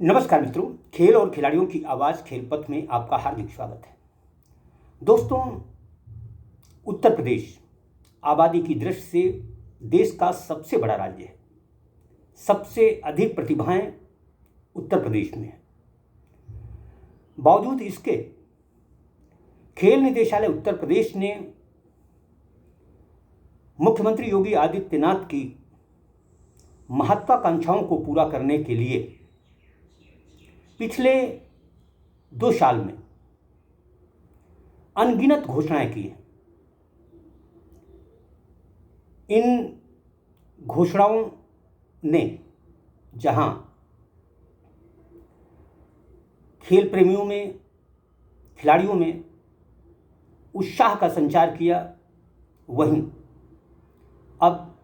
नमस्कार मित्रों, खेल और खिलाड़ियों की आवाज़ खेल पथ में आपका हार्दिक स्वागत है। दोस्तों, उत्तर प्रदेश आबादी की दृष्टि से देश का सबसे बड़ा राज्य है। सबसे अधिक प्रतिभाएं उत्तर प्रदेश में हैं। बावजूद इसके खेल निदेशालय उत्तर प्रदेश ने मुख्यमंत्री योगी आदित्यनाथ की महत्वाकांक्षाओं को पूरा करने के लिए पिछले 2 साल में अनगिनत घोषणाएं की हैं। इन घोषणाओं ने जहां खेल प्रेमियों में, खिलाड़ियों में उत्साह का संचार किया, वहीं अब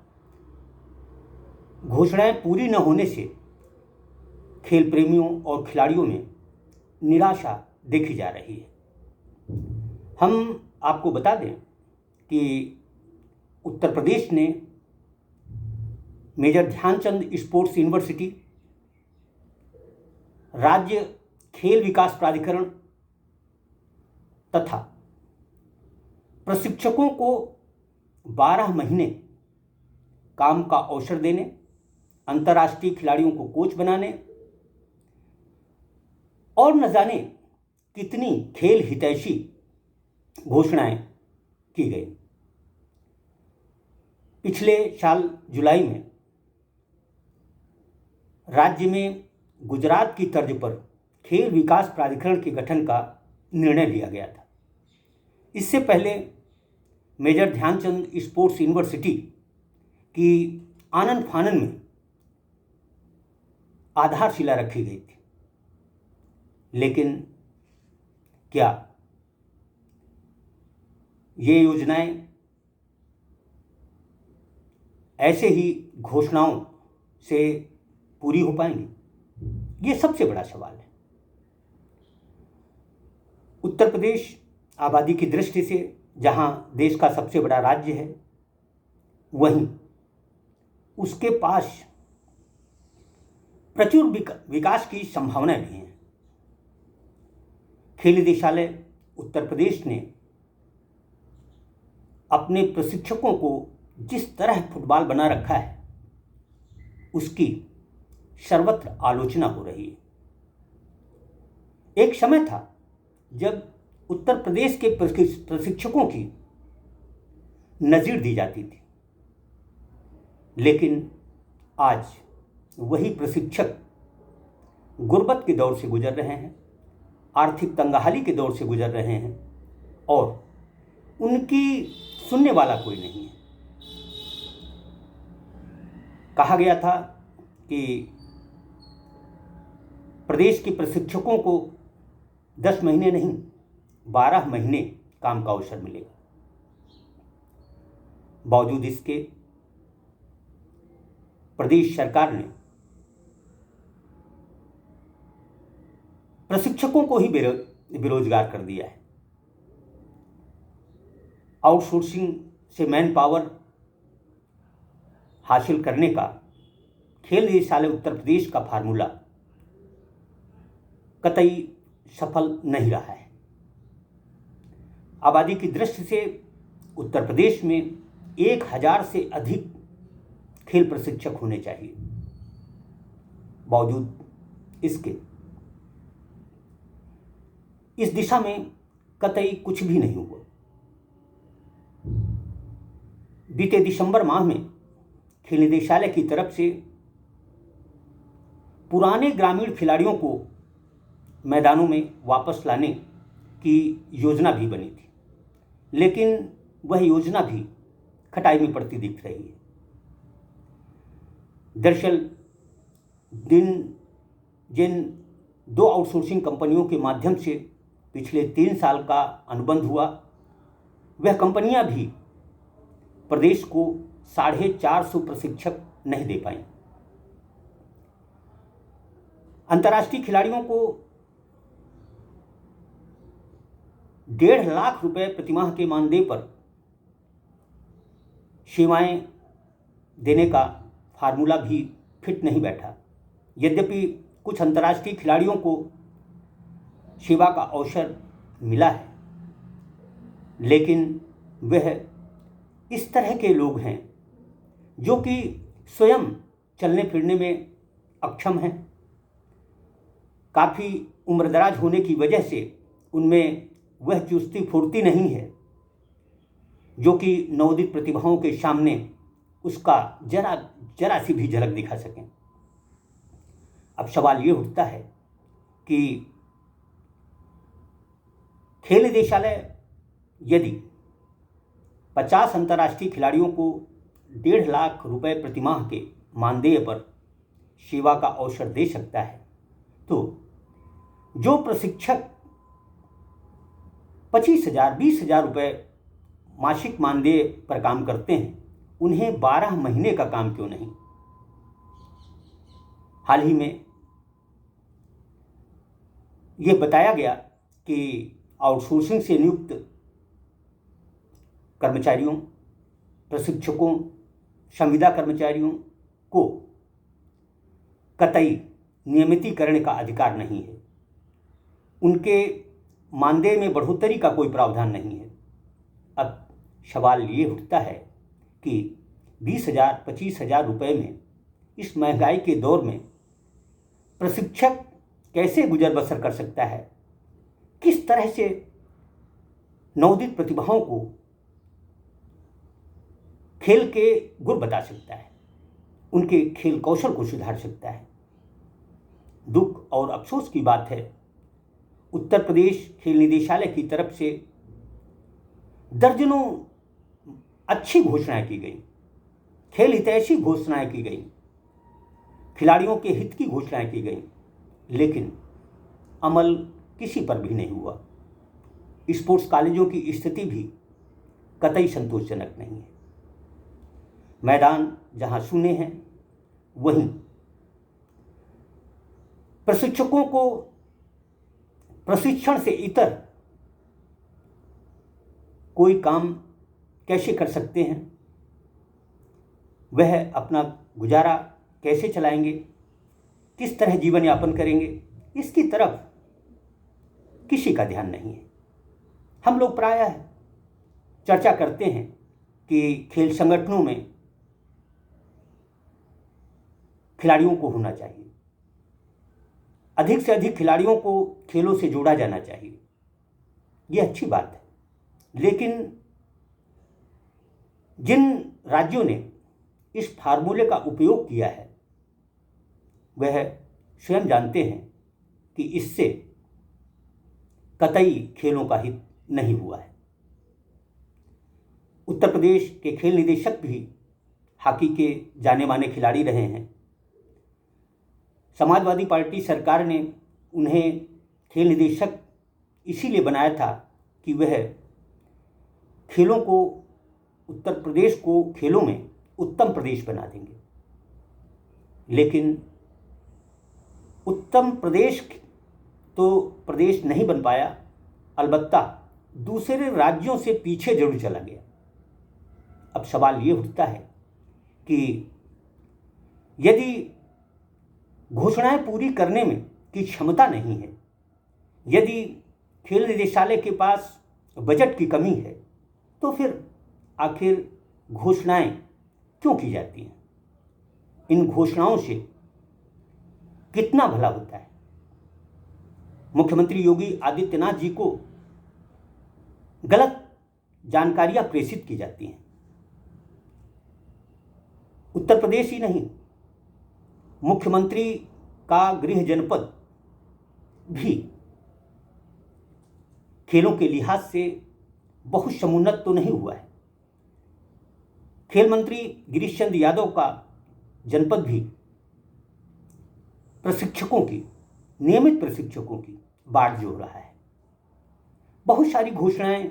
घोषणाएं पूरी न होने से खेल प्रेमियों और खिलाड़ियों में निराशा देखी जा रही है। हम आपको बता दें कि उत्तर प्रदेश ने मेजर ध्यानचंद स्पोर्ट्स यूनिवर्सिटी, राज्य खेल विकास प्राधिकरण तथा प्रशिक्षकों को 12 महीने काम का अवसर देने, अंतर्राष्ट्रीय खिलाड़ियों को कोच बनाने और न जाने कितनी खेल हितैषी घोषणाएं की गई। पिछले साल जुलाई में राज्य में गुजरात की तर्ज पर खेल विकास प्राधिकरण के गठन का निर्णय लिया गया था। इससे पहले मेजर ध्यानचंद स्पोर्ट्स यूनिवर्सिटी की आनन फानन में आधारशिला रखी गई थी। लेकिन क्या ये योजनाएं ऐसे ही घोषणाओं से पूरी हो पाएंगी? ये सबसे बड़ा सवाल है। उत्तर प्रदेश आबादी की दृष्टि से जहां देश का सबसे बड़ा राज्य है, वहीं उसके पास प्रचुर विकास की संभावनाएं भी हैं। खेल निदेशालय उत्तर प्रदेश ने अपने प्रशिक्षकों को जिस तरह फुटबॉल बना रखा है, उसकी सर्वत्र आलोचना हो रही है। एक समय था जब उत्तर प्रदेश के प्रशिक्षकों की नज़ीर दी जाती थी, लेकिन आज वही प्रशिक्षक गुर्बत के दौर से गुजर रहे हैं, आर्थिक तंगहाली के दौर से गुजर रहे हैं और उनकी सुनने वाला कोई नहीं है। कहा गया था कि प्रदेश के प्रशिक्षकों को 10 महीने नहीं 12 महीने काम का अवसर मिलेगा। बावजूद इसके प्रदेश सरकार ने प्रशिक्षकों को ही बेरोजगार कर दिया है। आउटसोर्सिंग से मैन पावर हासिल करने का खेल निदेशालय उत्तर प्रदेश का फार्मूला कतई सफल नहीं रहा है। आबादी की दृष्टि से उत्तर प्रदेश में 1000 से अधिक खेल प्रशिक्षक होने चाहिए। बावजूद इसके इस दिशा में कतई कुछ भी नहीं हुआ। बीते दिसंबर माह में खेल निदेशालय की तरफ से पुराने ग्रामीण खिलाड़ियों को मैदानों में वापस लाने की योजना भी बनी थी, लेकिन वह योजना भी खटाई में पड़ती दिख रही है। दरअसल जिन 2 आउटसोर्सिंग कंपनियों के माध्यम से पिछले 3 साल का अनुबंध हुआ, वह कंपनियां भी प्रदेश को 450 प्रशिक्षक नहीं दे पाई। अंतर्राष्ट्रीय खिलाड़ियों को 1.5 लाख रुपए प्रतिमाह के मानदेय पर सेवाएं देने का फार्मूला भी फिट नहीं बैठा। यद्यपि कुछ अंतर्राष्ट्रीय खिलाड़ियों को सेवा का अवसर मिला है, लेकिन वह इस तरह के लोग हैं जो कि स्वयं चलने फिरने में अक्षम हैं। काफ़ी उम्रदराज होने की वजह से उनमें वह चुस्ती फुर्ती नहीं है जो कि नवोदित प्रतिभाओं के सामने उसका जरा सी भी झलक दिखा सकें। अब सवाल ये उठता है कि खेल निदेशालय यदि 50 अंतर्राष्ट्रीय खिलाड़ियों को 1.5 लाख रुपए प्रतिमाह के मानदेय पर सेवा का अवसर दे सकता है, तो जो प्रशिक्षक 25,000 20,000 रुपये मासिक मानदेय पर काम करते हैं, उन्हें 12 महीने का काम क्यों नहीं। हाल ही में ये बताया गया कि आउटसोर्सिंग से नियुक्त कर्मचारियों, प्रशिक्षकों, संविदा कर्मचारियों को कतई नियमितीकरण का अधिकार नहीं है। उनके मानदेय में बढ़ोतरी का कोई प्रावधान नहीं है। अब सवाल ये उठता है कि 20,000 25,000 रुपये में इस महंगाई के दौर में प्रशिक्षक कैसे गुजर बसर कर सकता है, किस तरह से नवोदित प्रतिभाओं को खेल के गुर बता सकता है, उनके खेल कौशल को सुधार सकता है। दुख और अफसोस की बात है, उत्तर प्रदेश खेल निदेशालय की तरफ से दर्जनों अच्छी घोषणाएं की गई, खेल हितैषी घोषणाएं की गई, खिलाड़ियों के हित की घोषणाएं की गई, लेकिन अमल किसी पर भी नहीं हुआ। स्पोर्ट्स कॉलेजों की स्थिति भी कतई संतोषजनक नहीं है। मैदान जहां शून्य हैं, वहीं प्रशिक्षकों को प्रशिक्षण से इतर कोई काम कैसे कर सकते हैं, वह अपना गुजारा कैसे चलाएंगे, किस तरह जीवन यापन करेंगे, इसकी तरफ किसी का ध्यान नहीं है। हम लोग प्रायः चर्चा करते हैं कि खेल संगठनों में खिलाड़ियों को होना चाहिए, अधिक से अधिक खिलाड़ियों को खेलों से जोड़ा जाना चाहिए। ये अच्छी बात है, लेकिन जिन राज्यों ने इस फार्मूले का उपयोग किया है, वह स्वयं जानते हैं कि इससे कतई खेलों का हित नहीं हुआ है। उत्तर प्रदेश के खेल निदेशक भी हॉकी के जाने माने खिलाड़ी रहे हैं। समाजवादी पार्टी सरकार ने उन्हें खेल निदेशक इसीलिए बनाया था कि वह खेलों को, उत्तर प्रदेश को खेलों में उत्तम प्रदेश बना देंगे। लेकिन उत्तम प्रदेश तो प्रदेश नहीं बन पाया, अलबत्ता दूसरे राज्यों से पीछे जरूर चला गया। अब सवाल ये उठता है कि यदि घोषणाएं पूरी करने में की क्षमता नहीं है, यदि खेल निदेशालय के पास बजट की कमी है, तो फिर आखिर घोषणाएं क्यों की जाती हैं? इन घोषणाओं से कितना भला होता है? मुख्यमंत्री योगी आदित्यनाथ जी को गलत जानकारियां प्रेषित की जाती हैं। उत्तर प्रदेश ही नहीं, मुख्यमंत्री का गृह जनपद भी खेलों के लिहाज से बहुत समुन्नत तो नहीं हुआ है। खेल मंत्री गिरीश चंद्र यादव का जनपद भी प्रशिक्षकों की, नियमित प्रशिक्षकों की बाढ़ जोड़ रहा है। बहुत सारी घोषणाएं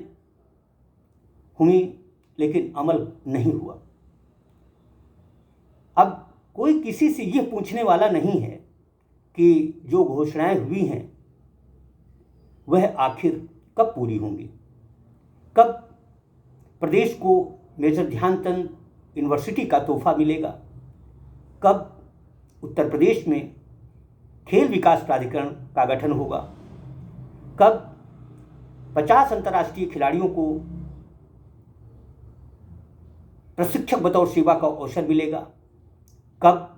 हुई, लेकिन अमल नहीं हुआ। अब कोई किसी से यह पूछने वाला नहीं है कि जो घोषणाएं हुई हैं वह आखिर कब पूरी होंगी, कब प्रदेश को मेजर ध्यानचंद यूनिवर्सिटी का तोहफा मिलेगा, कब उत्तर प्रदेश में खेल विकास प्राधिकरण का गठन होगा? कब 50 अंतर्राष्ट्रीय खिलाड़ियों को प्रशिक्षक बतौर सेवा का अवसर मिलेगा? कब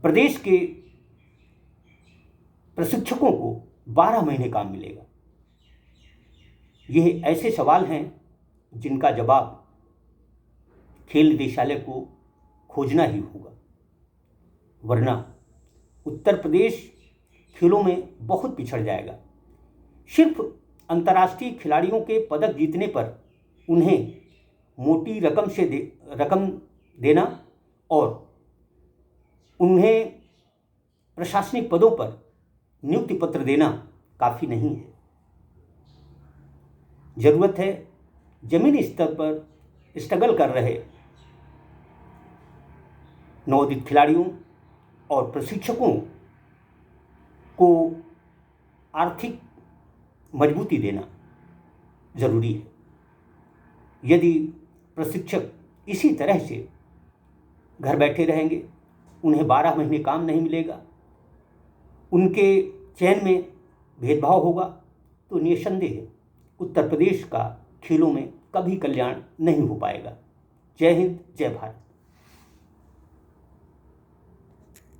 प्रदेश के प्रशिक्षकों को 12 महीने काम मिलेगा? यह ऐसे सवाल हैं जिनका जवाब खेल निदेशालय को खोजना ही होगा, वरना उत्तर प्रदेश खेलों में बहुत पिछड़ जाएगा। सिर्फ अंतर्राष्ट्रीय खिलाड़ियों के पदक जीतने पर उन्हें मोटी रकम देना और उन्हें प्रशासनिक पदों पर नियुक्ति पत्र देना काफ़ी नहीं है। ज़रूरत है जमीनी स्तर पर स्ट्रगल कर रहे नवोदित खिलाड़ियों और प्रशिक्षकों को आर्थिक मजबूती देना ज़रूरी है। यदि प्रशिक्षक इसी तरह से घर बैठे रहेंगे, उन्हें 12 महीने काम नहीं मिलेगा, उनके चयन में भेदभाव होगा, तो निस्संदेह उत्तर प्रदेश का खेलों में कभी कल्याण नहीं हो पाएगा। जय हिंद, जय भारत।